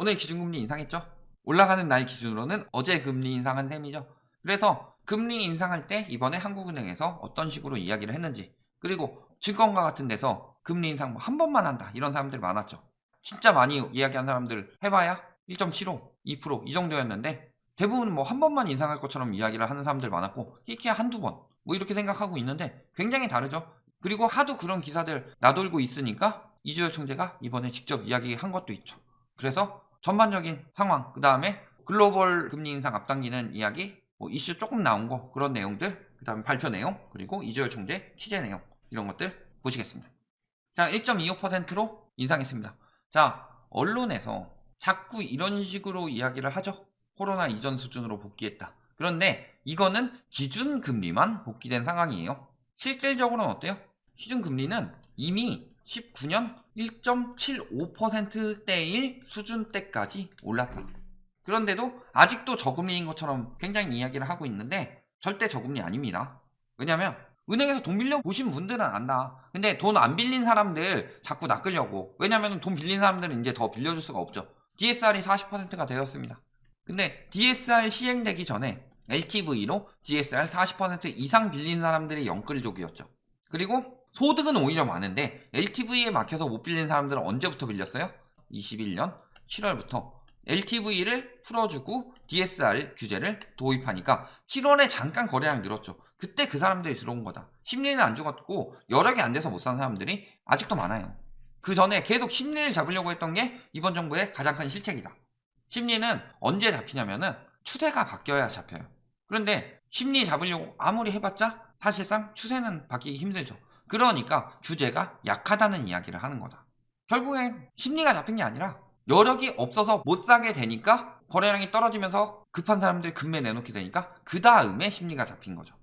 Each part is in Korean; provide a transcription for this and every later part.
오늘 기준금리 인상했죠? 올라가는 날 기준으로는 어제 금리 인상한 셈이죠. 그래서 금리 인상할 때 이번에 한국은행에서 어떤 식으로 이야기를 했는지, 그리고 증권가 같은 데서 금리 인상 뭐 한 번만 한다 이런 사람들 많았죠. 진짜 많이 이야기한 사람들 해봐야 1.75, 2%이 정도였는데 대부분 뭐 한 번만 인상할 것처럼 이야기를 하는 사람들 많았고 희키야 한두 번 뭐 이렇게 생각하고 있는데 굉장히 다르죠. 그리고 하도 그런 기사들 나돌고 있으니까 이주열 총재가 이번에 직접 이야기한 것도 있죠. 그래서 전반적인 상황, 그 다음에 글로벌 금리 인상 앞당기는 이야기, 뭐 이슈 조금 나온 거 그런 내용들, 그 다음에 발표 내용, 그리고 이주열 총재 취재 내용 이런 것들 보시겠습니다. 자, 1.25%로 인상했습니다. 자, 언론에서 자꾸 이런 식으로 이야기를 하죠. 코로나 이전 수준으로 복귀했다. 그런데 이거는 기준금리만 복귀된 상황이에요. 실질적으로는 어때요? 기준금리는 이미 19년 1.75%대일 수준대까지 올랐다. 그런데도 아직도 저금리인 것처럼 굉장히 이야기를 하고 있는데 절대 저금리 아닙니다. 왜냐면 은행에서 돈 빌려 보신 분들은 안다. 근데 돈 안 빌린 사람들 자꾸 낚으려고. 왜냐면 돈 빌린 사람들은 이제 더 빌려줄 수가 없죠. DSR이 40%가 되었습니다. 근데 DSR 시행되기 전에 LTV로 DSR 40% 이상 빌린 사람들이 영끌족이었죠. 그리고 소득은 오히려 많은데 LTV에 막혀서 못 빌린 사람들은 언제부터 빌렸어요? 21년 7월부터 LTV를 풀어주고 DSR 규제를 도입하니까 7월에 잠깐 거래량 늘었죠. 그때 그 사람들이 들어온 거다. 심리는 안 죽었고 여력이 안 돼서 못 사는 사람들이 아직도 많아요. 그 전에 계속 심리를 잡으려고 했던 게 이번 정부의 가장 큰 실책이다. 심리는 언제 잡히냐면은 추세가 바뀌어야 잡혀요. 그런데 심리 잡으려고 아무리 해봤자 사실상 추세는 바뀌기 힘들죠. 그러니까 규제가 약하다는 이야기를 하는 거다. 결국엔 심리가 잡힌 게 아니라 여력이 없어서 못 사게 되니까 거래량이 떨어지면서 급한 사람들이 급매 내놓게 되니까 그 다음에 심리가 잡힌 거죠.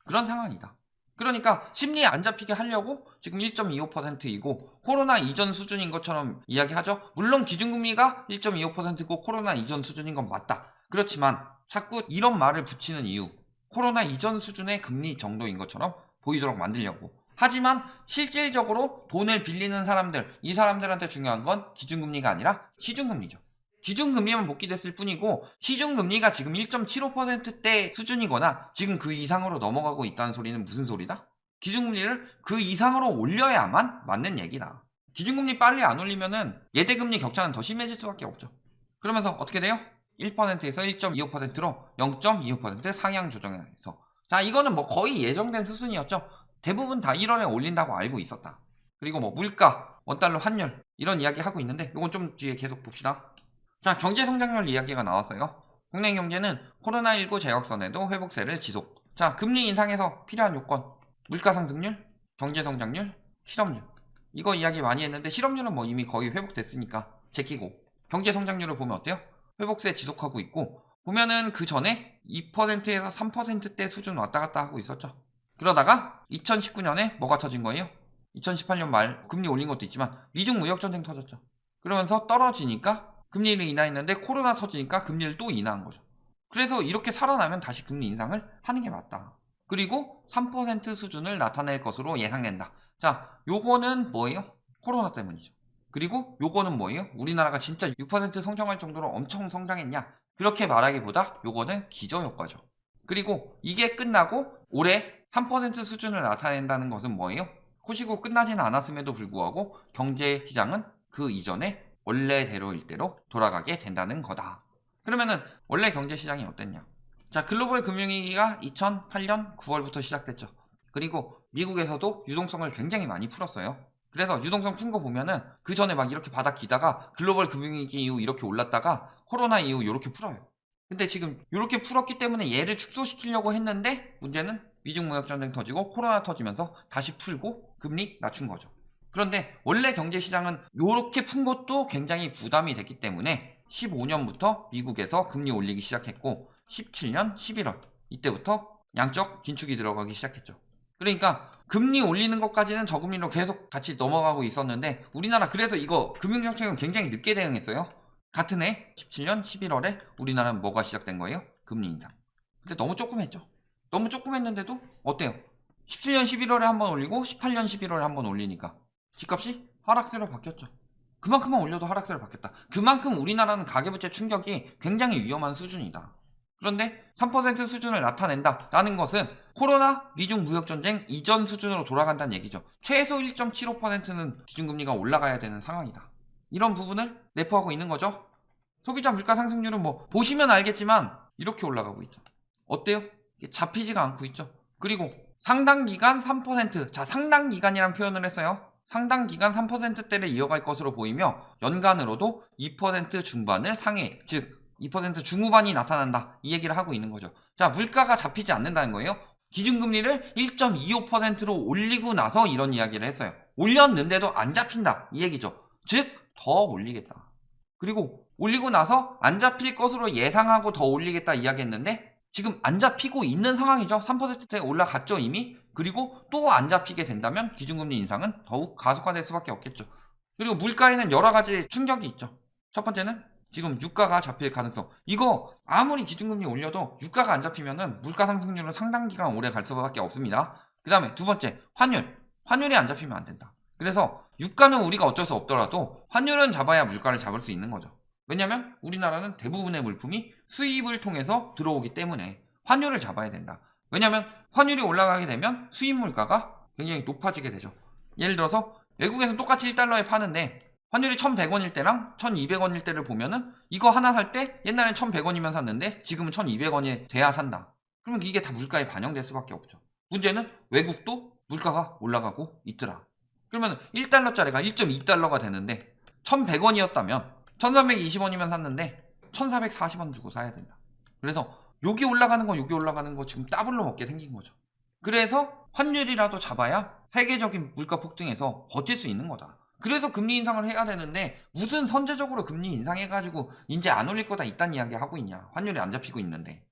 그런 상황이다. 그러니까 심리에 안 잡히게 하려고 지금 1.25%이고 코로나 이전 수준인 것처럼 이야기하죠. 물론 기준금리가 1.25%고 코로나 이전 수준인 건 맞다. 그렇지만 자꾸 이런 말을 붙이는 이유, 코로나 이전 수준의 금리 정도인 것처럼 보이도록 만들려고. 하지만 실질적으로 돈을 빌리는 사람들, 이 사람들한테 중요한 건 기준금리가 아니라 시중금리죠. 기준금리만 복귀됐을 뿐이고 시중금리가 지금 1.75%대 수준이거나 지금 그 이상으로 넘어가고 있다는 소리는 무슨 소리다? 기준금리를 그 이상으로 올려야만 맞는 얘기다. 기준금리 빨리 안 올리면은 예대금리 격차는 더 심해질 수밖에 없죠. 그러면서 어떻게 돼요? 1%에서 1.25%로 0.25% 상향 조정해서, 자, 이거는 뭐 거의 예정된 수순이었죠. 대부분 다 1월에 올린다고 알고 있었다. 그리고 뭐 물가, 원달러 환율 이런 이야기 하고 있는데 이건 좀 뒤에 계속 봅시다. 자, 경제 성장률 이야기가 나왔어요. 국내 경제는 코로나19 재확산에도 회복세를 지속. 자, 금리 인상에서 필요한 요건, 물가 상승률, 경제 성장률, 실업률. 이거 이야기 많이 했는데 실업률은 뭐 이미 거의 회복됐으니까 제끼고, 경제 성장률을 보면 어때요? 회복세 지속하고 있고, 보면은 그 전에 2%에서 3%대 수준 왔다 갔다 하고 있었죠. 그러다가 2019년에 뭐가 터진 거예요? 2018년 말 금리 올린 것도 있지만 미중 무역 전쟁 터졌죠. 그러면서 떨어지니까 금리를 인하했는데 코로나 터지니까 금리를 또 인하한 거죠. 그래서 이렇게 살아나면 다시 금리 인상을 하는 게 맞다. 그리고 3% 수준을 나타낼 것으로 예상된다. 자, 요거는 뭐예요? 코로나 때문이죠. 그리고 요거는 뭐예요? 우리나라가 진짜 6% 성장할 정도로 엄청 성장했냐? 그렇게 말하기보다 요거는 기저효과죠. 그리고 이게 끝나고 올해 3% 수준을 나타낸다는 것은 뭐예요? 코시국 끝나지는 않았음에도 불구하고 경제 시장은 그 이전에 원래대로일 대로 돌아가게 된다는 거다. 그러면은 원래 경제 시장이 어땠냐? 자, 글로벌 금융위기가 2008년 9월부터 시작됐죠. 그리고 미국에서도 유동성을 굉장히 많이 풀었어요. 그래서 유동성 푼 거 보면은 그 전에 막 이렇게 바닥 기다가 글로벌 금융위기 이후 이렇게 올랐다가 코로나 이후 이렇게 풀어요. 근데 지금 이렇게 풀었기 때문에 얘를 축소시키려고 했는데 문제는 미중 무역 전쟁 터지고 코로나 터지면서 다시 풀고 금리 낮춘 거죠. 그런데 원래 경제 시장은 이렇게 푼 것도 굉장히 부담이 됐기 때문에 15년부터 미국에서 금리 올리기 시작했고 17년 11월 이때부터 양적 긴축이 들어가기 시작했죠. 그러니까 금리 올리는 것까지는 저금리로 계속 같이 넘어가고 있었는데 우리나라 그래서 이거 금융정책은 굉장히 늦게 대응했어요. 같은 해 17년 11월에 우리나라는 뭐가 시작된 거예요? 금리 인상. 근데 너무 조금 했죠. 너무 조금 했는데도 어때요? 17년 11월에 한번 올리고 18년 11월에 한번 올리니까 집값이 하락세로 바뀌었죠. 그만큼만 올려도 하락세를 받겠다. 그만큼 우리나라는 가계부채 충격이 굉장히 위험한 수준이다. 그런데 3% 수준을 나타낸다라는 것은 코로나, 미중 무역전쟁 이전 수준으로 돌아간다는 얘기죠. 최소 1.75%는 기준금리가 올라가야 되는 상황이다. 이런 부분을 내포하고 있는 거죠. 소비자 물가 상승률은 뭐 보시면 알겠지만 이렇게 올라가고 있죠. 어때요? 잡히지가 않고 있죠. 그리고 상당기간 3%, 자 상당기간이란 표현을 했어요. 상당기간 3%대를 이어갈 것으로 보이며 연간으로도 2% 중반을 상회, 즉 2% 중후반이 나타난다, 이 얘기를 하고 있는 거죠. 자, 물가가 잡히지 않는다는 거예요. 기준금리를 1.25%로 올리고 나서 이런 이야기를 했어요. 올렸는데도 안 잡힌다, 이 얘기죠. 즉 더 올리겠다. 그리고 올리고 나서 안 잡힐 것으로 예상하고 더 올리겠다 이야기했는데 지금 안 잡히고 있는 상황이죠. 3%대 올라갔죠 이미. 그리고 또 안 잡히게 된다면 기준금리 인상은 더욱 가속화될 수밖에 없겠죠. 그리고 물가에는 여러 가지 충격이 있죠. 첫 번째는 지금 유가가 잡힐 가능성. 이거 아무리 기준금리 올려도 유가가 안 잡히면은 물가 상승률은 상당 기간 오래 갈 수밖에 없습니다. 그 다음에 두 번째, 환율이 안 잡히면 안 된다. 그래서 유가는 우리가 어쩔 수 없더라도 환율은 잡아야 물가를 잡을 수 있는 거죠. 왜냐면 우리나라는 대부분의 물품이 수입을 통해서 들어오기 때문에 환율을 잡아야 된다. 왜냐면 환율이 올라가게 되면 수입 물가가 굉장히 높아지게 되죠. 예를 들어서 외국에서는 똑같이 1달러에 파는데 환율이 1100원일 때랑 1200원일 때를 보면은 이거 하나 살 때 옛날엔 1100원이면 샀는데 지금은 1200원이 돼야 산다. 그러면 이게 다 물가에 반영될 수밖에 없죠. 문제는 외국도 물가가 올라가고 있더라. 그러면 1달러짜리가 1.2달러가 되는데 1100원이었다면 1320원이면 샀는데 1440원 주고 사야 된다. 그래서 여기 올라가는 거 여기 올라가는 거 지금 더블로 먹게 생긴 거죠. 그래서 환율이라도 잡아야 세계적인 물가 폭등에서 버틸 수 있는 거다. 그래서 금리 인상을 해야 되는데 무슨 선제적으로 금리 인상해가지고 이제 안 올릴 거다 이딴 이야기 하고 있냐. 환율이 안 잡히고 있는데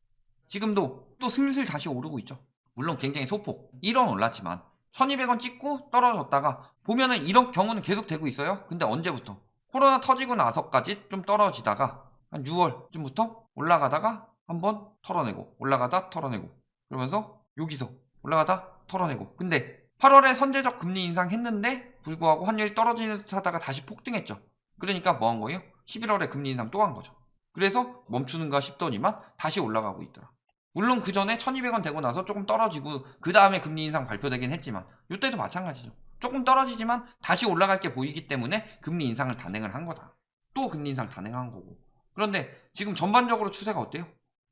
지금도 또 슬슬 다시 오르고 있죠. 물론 굉장히 소폭 1원 올랐지만 1200원 찍고 떨어졌다가 보면은 이런 경우는 계속 되고 있어요. 근데 언제부터? 코로나 터지고 나서까지 좀 떨어지다가 한 6월쯤부터 올라가다가 한번 털어내고 올라가다 털어내고 그러면서 여기서 올라가다 털어내고 근데 8월에 선제적 금리 인상 했는데 불구하고 환율이 떨어지는 듯 하다가 다시 폭등했죠. 그러니까 뭐 한 거예요? 11월에 금리 인상 또 한 거죠. 그래서 멈추는가 싶더니만 다시 올라가고 있더라. 물론 그 전에 1200원 되고 나서 조금 떨어지고 그 다음에 금리 인상 발표되긴 했지만 이때도 마찬가지죠. 조금 떨어지지만 다시 올라갈 게 보이기 때문에 금리 인상을 단행을 한 거다. 또 금리 인상 단행한 거고. 그런데 지금 전반적으로 추세가 어때요?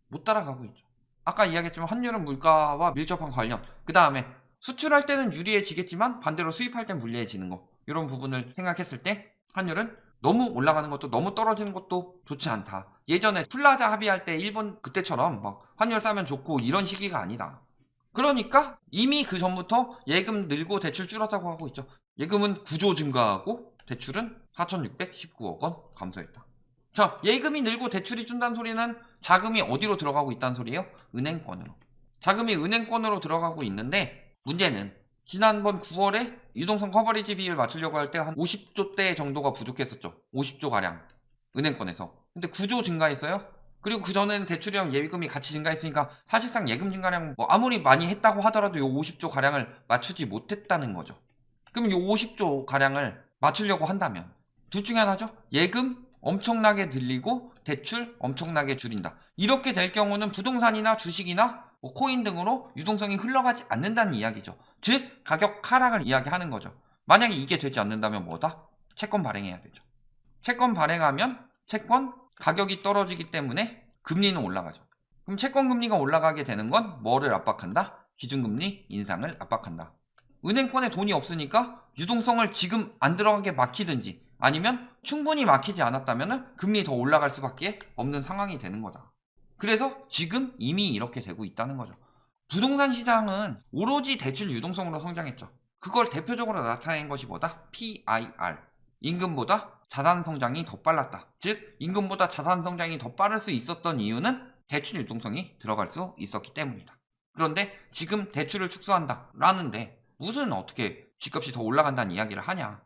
못 따라가고 있죠. 아까 이야기했지만 환율은 물가와 밀접한 관련, 그 다음에 수출할 때는 유리해지겠지만 반대로 수입할 땐 불리해지는 거, 이런 부분을 생각했을 때 환율은 너무 올라가는 것도 너무 떨어지는 것도 좋지 않다. 예전에 플라자 합의할 때 일본 그때처럼 막 환율 싸면 좋고 이런 시기가 아니다. 그러니까 이미 그 전부터 예금 늘고 대출 줄었다고 하고 있죠. 예금은 9조 증가하고 대출은 4619억 원 감소했다. 자, 예금이 늘고 대출이 준다는 소리는 자금이 어디로 들어가고 있다는 소리예요? 은행권으로. 자금이 은행권으로 들어가고 있는데 문제는 지난번 9월에 유동성 커버리지 비율 맞추려고 할 때 한 50조대 정도가 부족했었죠. 50조 가량 은행권에서. 근데 9조 증가했어요. 그리고 그 전에는 대출이랑 예금이 같이 증가했으니까 사실상 예금 증가량 뭐 아무리 많이 했다고 하더라도 요 50조 가량을 맞추지 못했다는 거죠. 그럼 요 50조 가량을 맞추려고 한다면 둘 중에 하나죠. 예금 엄청나게 늘리고 대출 엄청나게 줄인다. 이렇게 될 경우는 부동산이나 주식이나 뭐 코인 등으로 유동성이 흘러가지 않는다는 이야기죠. 즉 가격 하락을 이야기하는 거죠. 만약에 이게 되지 않는다면 뭐다? 채권 발행해야 되죠. 채권 발행하면 채권 가격이 떨어지기 때문에 금리는 올라가죠. 그럼 채권 금리가 올라가게 되는 건 뭐를 압박한다? 기준금리 인상을 압박한다. 은행권에 돈이 없으니까 유동성을 지금 안 들어가게 막히든지 아니면 충분히 막히지 않았다면 금리 더 올라갈 수밖에 없는 상황이 되는 거다. 그래서 지금 이미 이렇게 되고 있다는 거죠. 부동산 시장은 오로지 대출 유동성으로 성장했죠. 그걸 대표적으로 나타낸 것이 뭐다? PIR. 임금보다 자산 성장이 더 빨랐다. 즉 임금보다 자산 성장이 더 빠를 수 있었던 이유는 대출 유동성이 들어갈 수 있었기 때문이다. 그런데 지금 대출을 축소한다 라는데 무슨 어떻게 집값이 더 올라간다는 이야기를 하냐.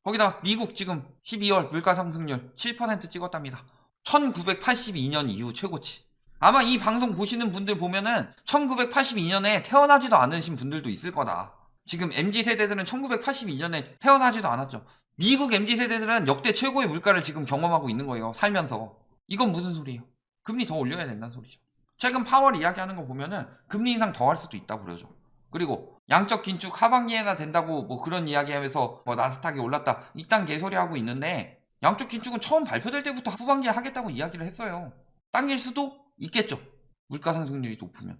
거기다 미국 지금 12월 물가 상승률 7% 찍었답니다. 1982년 이후 최고치. 아마 이 방송 보시는 분들 보면은 1982년에 태어나지도 않으신 분들도 있을 거다. 지금 MZ세대들은 1982년에 태어나지도 않았죠. 미국 MZ세대들은 역대 최고의 물가를 지금 경험하고 있는 거예요. 살면서. 이건 무슨 소리예요? 금리 더 올려야 된다는 소리죠. 최근 파월 이야기하는 거 보면은 금리 인상 더 할 수도 있다고 그러죠. 그리고 양적 긴축 하반기에나 된다고 뭐 그런 이야기하면서 뭐 나스닥이 올랐다 이딴 개소리 하고 있는데, 양적 긴축은 처음 발표될 때부터 후반기에 하겠다고 이야기를 했어요. 당길 수도 있겠죠. 물가 상승률이 높으면.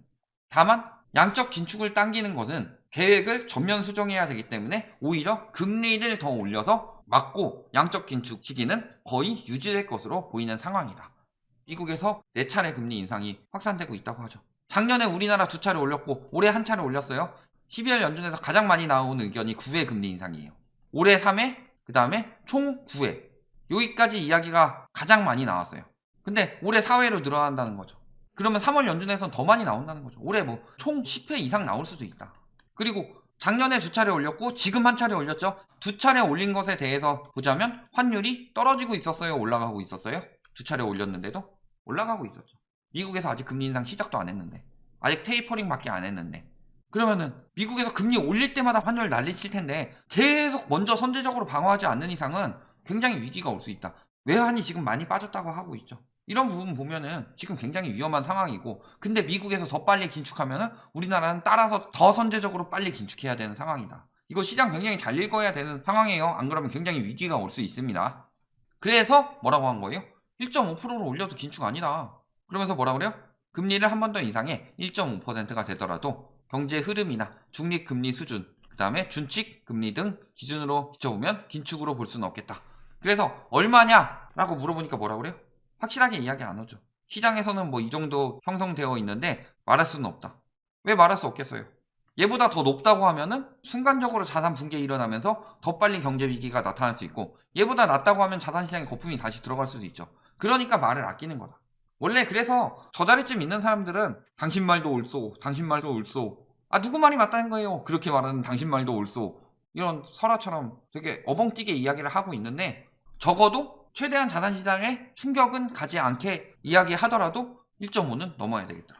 다만 양적 긴축을 당기는 것은 계획을 전면 수정해야 되기 때문에 오히려 금리를 더 올려서 막고 양적 긴축 시기는 거의 유지될 것으로 보이는 상황이다. 미국에서 4차례 금리 인상이 확산되고 있다고 하죠. 작년에 우리나라 2차례 올렸고 올해 1차례 올렸어요. 12월 연준에서 가장 많이 나온 의견이 9회 금리 인상이에요. 올해 3회, 그 다음에 총 9회. 여기까지 이야기가 가장 많이 나왔어요. 근데 올해 4회로 늘어난다는 거죠. 그러면 3월 연준에서는 더 많이 나온다는 거죠. 올해 뭐 총 10회 이상 나올 수도 있다. 그리고 작년에 2차례 올렸고 지금 1차례 올렸죠. 2차례 올린 것에 대해서 보자면 환율이 떨어지고 있었어요? 올라가고 있었어요? 2차례 올렸는데도 올라가고 있었죠. 미국에서 아직 금리 인상 시작도 안 했는데, 아직 테이퍼링 밖에 안 했는데, 그러면은 미국에서 금리 올릴 때마다 환율 난리칠 텐데 계속 먼저 선제적으로 방어하지 않는 이상은 굉장히 위기가 올 수 있다. 외환이 지금 많이 빠졌다고 하고 있죠. 이런 부분 보면은 지금 굉장히 위험한 상황이고, 근데 미국에서 더 빨리 긴축하면은 우리나라는 따라서 더 선제적으로 빨리 긴축해야 되는 상황이다. 이거 시장 굉장히 잘 읽어야 되는 상황이에요. 안 그러면 굉장히 위기가 올 수 있습니다. 그래서 뭐라고 한 거예요? 1.5%로 올려도 긴축 아니다. 그러면서 뭐라 그래요? 금리를 한 번 더 인상해 1.5%가 되더라도 경제 흐름이나 중립금리 수준, 그 다음에 준칙 금리 등 기준으로 비춰보면 긴축으로 볼 수는 없겠다. 그래서 얼마냐? 라고 물어보니까 뭐라 그래요? 확실하게 이야기 안 하죠. 시장에서는 뭐 이 정도 형성되어 있는데 말할 수는 없다. 왜 말할 수 없겠어요? 얘보다 더 높다고 하면은 순간적으로 자산 붕괴 일어나면서 더 빨리 경제 위기가 나타날 수 있고, 얘보다 낮다고 하면 자산시장에 거품이 다시 들어갈 수도 있죠. 그러니까 말을 아끼는 거다. 원래 그래서 저 자리쯤 있는 사람들은 당신 말도 옳소, 당신 말도 옳소, 아 누구 말이 맞다는 거예요, 그렇게 말하는 당신 말도 옳소, 이런 설화처럼 되게 어벙뛰게 이야기를 하고 있는데, 적어도 최대한 자산시장에 충격은 가지 않게 이야기하더라도 1.5는 넘어야 되겠더라.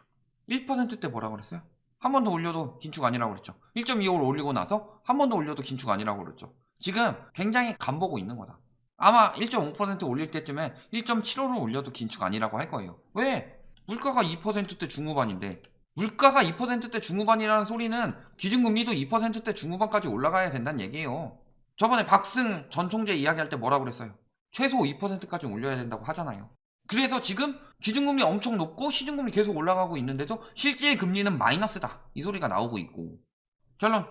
1%때 뭐라고 그랬어요? 한 번 더 올려도 긴축 아니라고 그랬죠. 1.25를 올리고 나서 한 번 더 올려도 긴축 아니라고 그랬죠. 지금 굉장히 간보고 있는 거다. 아마 1.5% 올릴 때쯤에 1.75를 올려도 긴축 아니라고 할 거예요. 왜? 물가가 2%대 중후반인데, 물가가 2%대 중후반이라는 소리는 기준금리도 2%대 중후반까지 올라가야 된다는 얘기예요. 저번에 박승 전 총재 이야기할 때 뭐라고 그랬어요? 최소 2%까지 올려야 된다고 하잖아요. 그래서 지금 기준금리 엄청 높고 시중금리 계속 올라가고 있는데도 실질 금리는 마이너스다, 이 소리가 나오고 있고. 결론,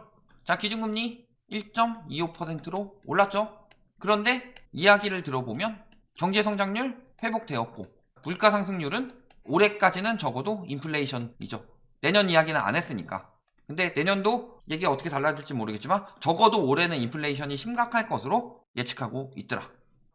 자, 기준금리 1.25%로 올랐죠. 그런데 이야기를 들어보면 경제성장률 회복되었고 물가 상승률은 올해까지는 적어도 인플레이션이죠. 내년 이야기는 안 했으니까. 근데 내년도 얘기가 어떻게 달라질지 모르겠지만 적어도 올해는 인플레이션이 심각할 것으로 예측하고 있더라.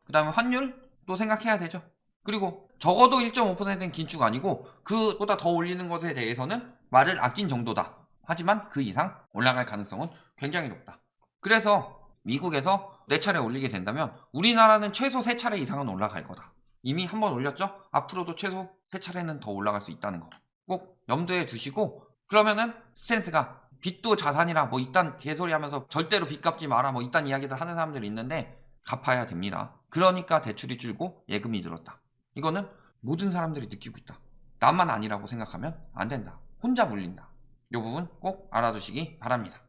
그 다음에 환율도 생각해야 되죠. 그리고 적어도 1.5%는 긴축 아니고 그보다 더 올리는 것에 대해서는 말을 아낀 정도다. 하지만 그 이상 올라갈 가능성은 굉장히 높다. 그래서 미국에서 4차례 올리게 된다면 우리나라는 최소 3차례 이상은 올라갈 거다. 이미 한번 올렸죠? 앞으로도 최소 3차례는 더 올라갈 수 있다는 거 꼭 염두에 두시고, 그러면은 스탠스가 빚도 자산이라 뭐 이딴 개소리 하면서 절대로 빚 갚지 마라 뭐 이딴 이야기들 하는 사람들이 있는데, 갚아야 됩니다. 그러니까 대출이 줄고 예금이 늘었다. 이거는 모든 사람들이 느끼고 있다. 나만 아니라고 생각하면 안 된다. 혼자 물린다. 이 부분 꼭 알아두시기 바랍니다.